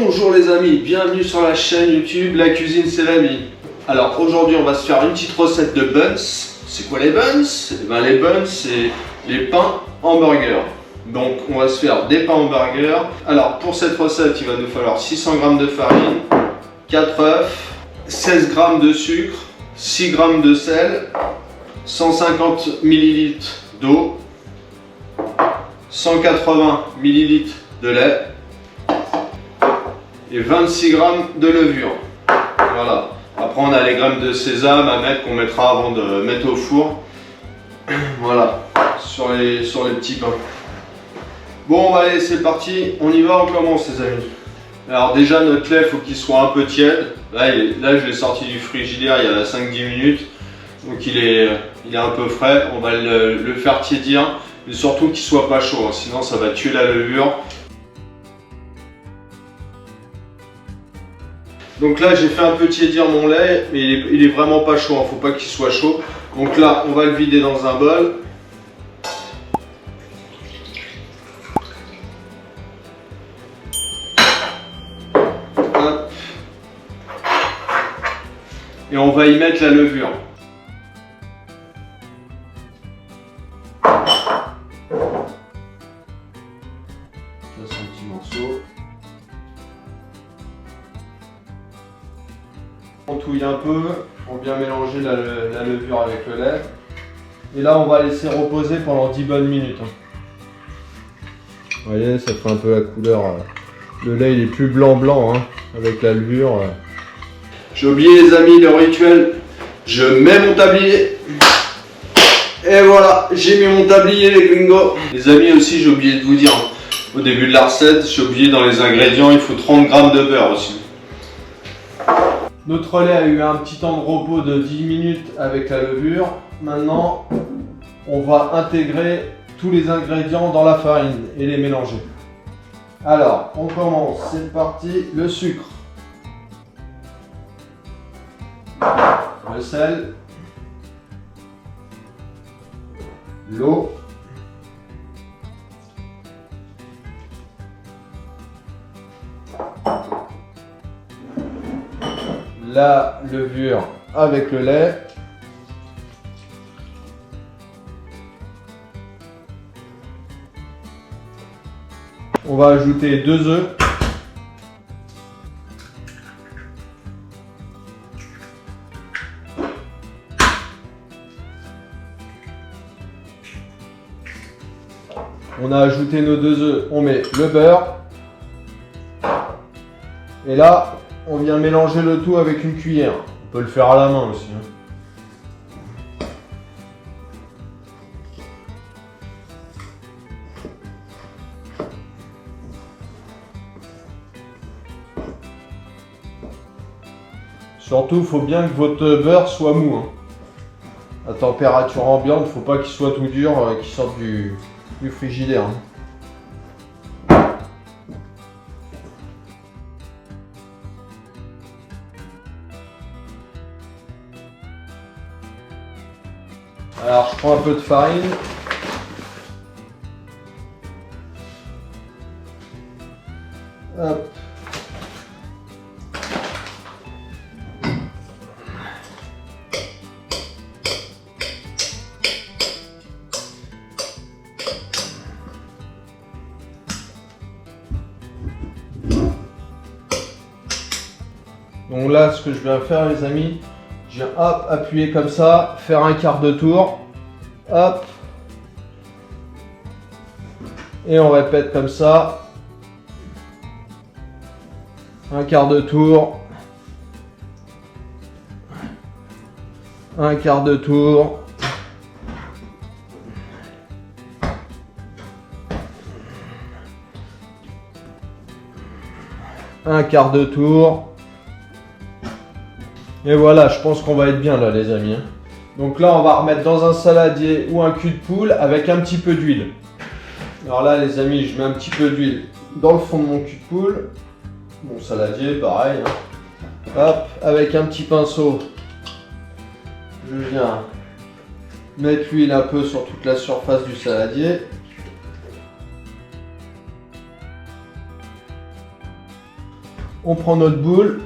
Bonjour les amis, bienvenue sur la chaîne YouTube La Cuisine c'est la vie. Alors aujourd'hui on va se faire une petite recette de buns. C'est quoi les buns? Les buns c'est les pains hamburgers. Donc on va se faire des pains hamburgers. Alors pour cette recette il va nous falloir 600 g de farine, 4 œufs, 16 g de sucre, 6 g de sel, 150 ml d'eau, 180 ml de lait et 26 g de levure. Voilà. Après on a les graines de sésame à mettre qu'on mettra avant de mettre au four. Voilà, sur les petits pains. Bon, allez, c'est parti, on y va, on commence les amis. Alors déjà notre lait, il faut qu'il soit un peu tiède. Là je l'ai sorti du frigidaire il y a 5-10 minutes. Donc il est un peu frais. On va le faire tiédir. Mais surtout qu'il soit pas chaud, hein, sinon ça va tuer la levure. Donc là j'ai fait un peu tiédir mon lait, mais il est vraiment pas chaud, hein, faut pas qu'il soit chaud. Donc là on va le vider dans un bol. Hop. Et on va y mettre la levure. Ça c'est un petit morceau. On touille un peu pour bien mélanger la levure avec le lait. Et là, on va laisser reposer pendant 10 bonnes minutes. Vous voyez, ça fait un peu la couleur. Le lait, il est plus blanc, hein, avec la levure. J'ai oublié les amis, le rituel. Je mets mon tablier. Et voilà, j'ai mis mon tablier, les gringos. Les amis aussi, j'ai oublié de vous dire, au début de la recette, j'ai oublié dans les ingrédients, il faut 30 g de beurre aussi. Notre lait a eu un petit temps de repos de 10 minutes avec la levure. Maintenant, on va intégrer tous les ingrédients dans la farine et les mélanger. Alors, on commence, c'est parti, le sucre, le sel, l'eau, la levure avec le lait, on va ajouter 2 œufs, on a ajouté nos 2 œufs, on met le beurre et là on vient mélanger le tout avec une cuillère. On peut le faire à la main aussi. Surtout, il faut bien que votre beurre soit mou. À température ambiante, il ne faut pas qu'il soit tout dur, qu'il sorte du frigidaire. Alors je prends un peu de farine. Hop. Donc là ce que je vais faire les amis, je viens hop, appuyer comme ça, faire un quart de tour, hop, et on répète comme ça, un quart de tour, un quart de tour, un quart de tour. Et voilà, je pense qu'on va être bien là les amis. Donc là on va remettre dans un saladier ou un cul de poule avec un petit peu d'huile. Alors là les amis, je mets un petit peu d'huile dans le fond de mon cul de poule. Mon saladier pareil. Hop, avec un petit pinceau, je viens mettre l'huile un peu sur toute la surface du saladier. on prend notre boule,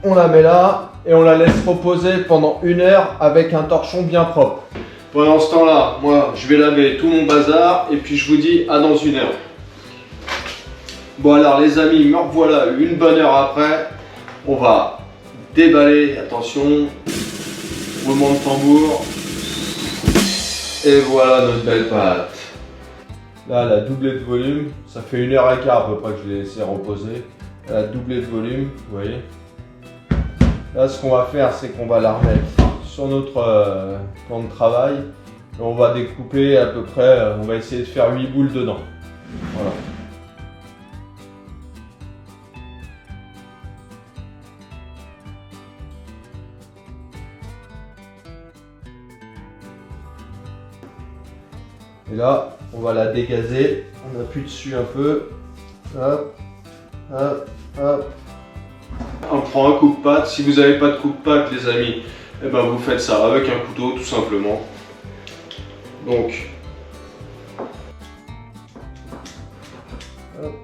on la met là et on la laisse reposer pendant 1 heure avec un torchon bien propre. Pendant ce temps-là, moi, je vais laver tout mon bazar et puis je vous dis à dans 1 heure. Bon alors les amis, me revoilà 1 bonne heure après. On va déballer, attention, roulement de tambour. Et voilà notre belle pâte. Là, elle a doublé de volume. Ça fait 1h15 à peu près que je l'ai laissé reposer. Elle a doublé de volume, vous voyez. Là, ce qu'on va faire, c'est qu'on va la remettre sur notre plan de travail. Et on va découper à peu près, on va essayer de faire 8 boules dedans. Voilà. Et là, on va la dégazer. On appuie dessus un peu. Hop, hop, hop. On prend un coupe-pâte. Si vous n'avez pas de coupe-pâte, les amis, eh ben vous faites ça avec un couteau, tout simplement. Donc, hop.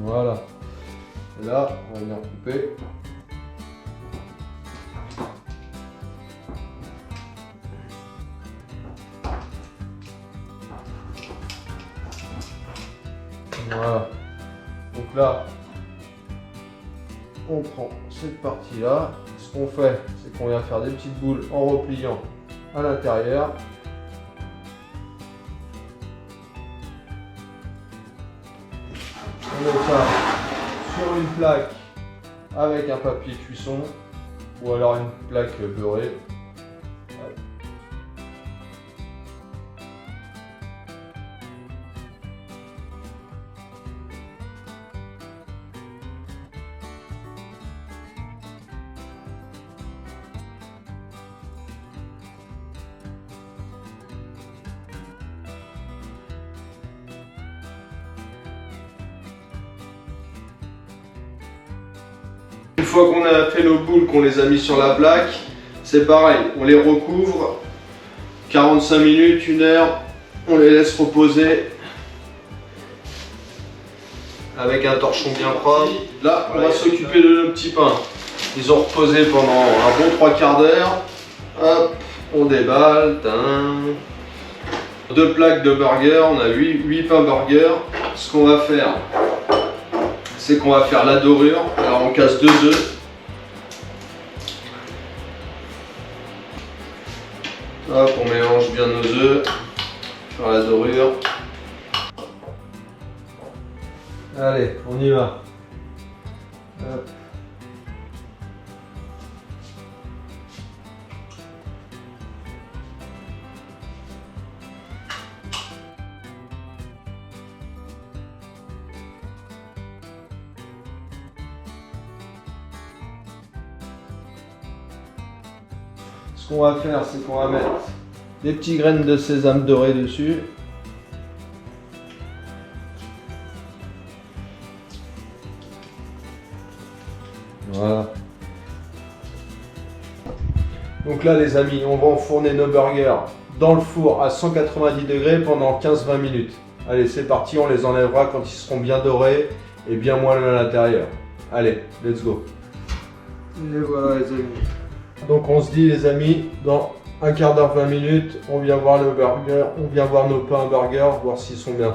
Voilà. Et là, on va venir couper. Voilà. Donc là, on prend cette partie-là. Ce qu'on fait, c'est qu'on vient faire des petites boules en repliant à l'intérieur. On met ça sur une plaque avec un papier cuisson ou alors une plaque beurrée. Une fois qu'on a fait nos boules, qu'on les a mis sur la plaque, c'est pareil, on les recouvre 45 minutes, 1 heure, on les laisse reposer avec un torchon bien propre. Là, on va s'occuper de nos petits pains. Ils ont reposé pendant un bon 3/4 d'heure. Hop, on déballe. 2 plaques de burger, on a 8 pains burger. Ce qu'on va faire, c'est qu'on va faire la dorure. Alors on casse 2 œufs. Hop, on mélange bien nos œufs. Faire la dorure. Allez, on y va. Hop. Ce qu'on va faire, c'est qu'on va mettre des petits graines de sésame doré dessus. Voilà. Donc là les amis, on va enfourner nos burgers dans le four à 190 degrés pendant 15-20 minutes. Allez, c'est parti, on les enlèvera quand ils seront bien dorés et bien moelleux à l'intérieur. Allez, let's go. Et voilà les amis. Donc on se dit les amis, dans 1/4 d'heure, 20 minutes, on vient voir le burger, on vient voir nos pains burgers, voir s'ils sont bien.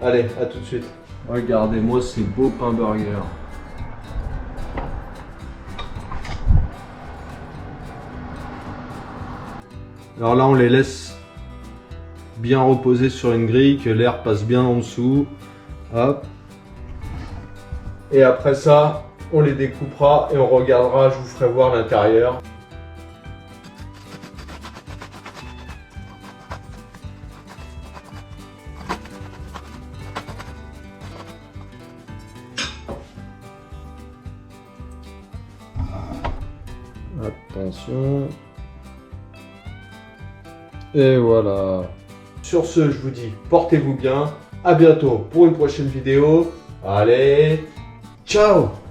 Allez, à tout de suite. Regardez-moi ces beaux pains burgers. Alors là, on les laisse bien reposer sur une grille, que l'air passe bien en dessous. Hop. Et après ça, on les découpera et on regardera, je vous ferai voir l'intérieur. Attention. Et voilà. Sur ce, je vous dis, portez-vous bien. à bientôt pour une prochaine vidéo. Allez, ciao!